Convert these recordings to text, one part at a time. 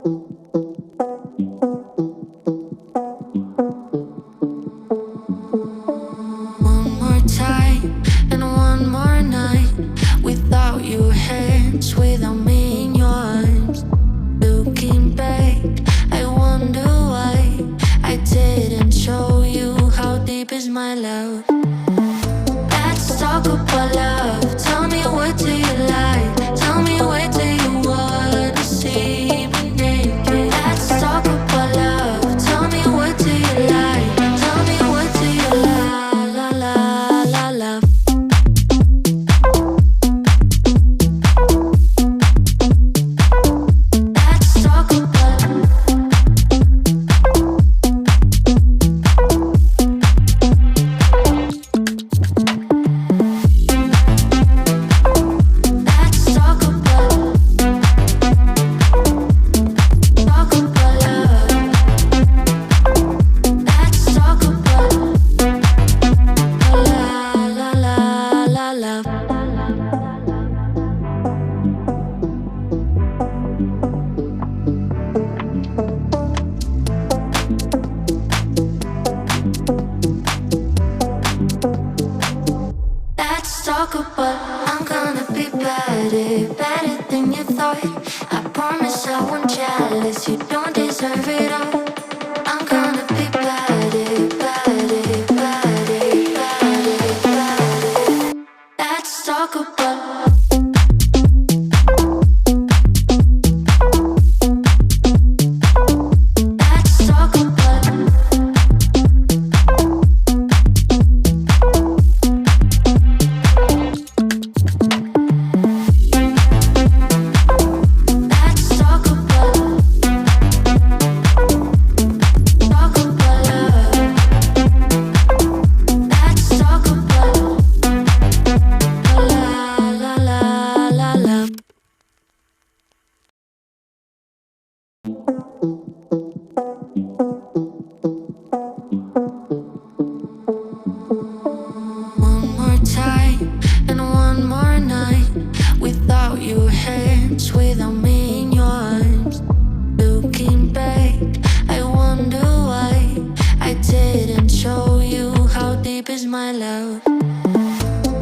One more time and one more night without your hands, without me in your arms. Looking back, I wonder why I didn't show you how deep is my love. Let's talk about love. Tell me, what do you like? Tell me, where do you wanna see me naked? Let's talk about love. Tell me, what do you like? Tell me, what do you like? La la la love. Let's talk about let's talk about love. Let's talk about la la la la love. Let's talk about I'm gonna be better, better than you thought. I promise I won't jealous, you don't deserve it all. I'm gonna be better, better, better, better, better. Let's talk about let's talk about let's talk about love. Let's talk about la la la la love. One more time and one more night without your hands, without me in your arms. Looking back, I wonder why I didn't show you how deep is my love.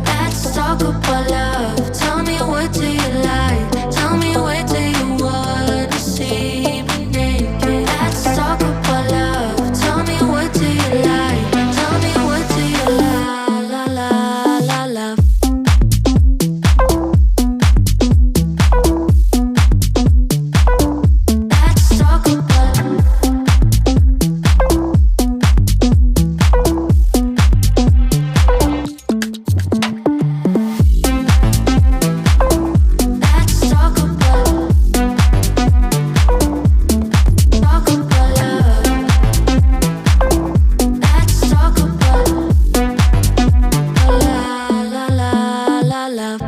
Let's talk about love. Tell me, what do you like? Tell me, where do you wanna see me naked? Let's talk about love. Tell me, what do you like? Tell me, what do you like? La la la love. Let's talk about let's talk about love. Let's talk about la la la la love.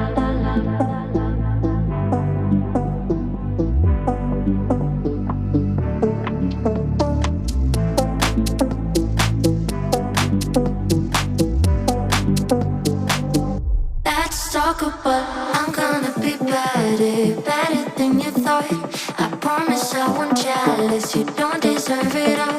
Let's talk about I'm gonna be better, better than you thought. I promise I won't jealous, you don't deserve it all.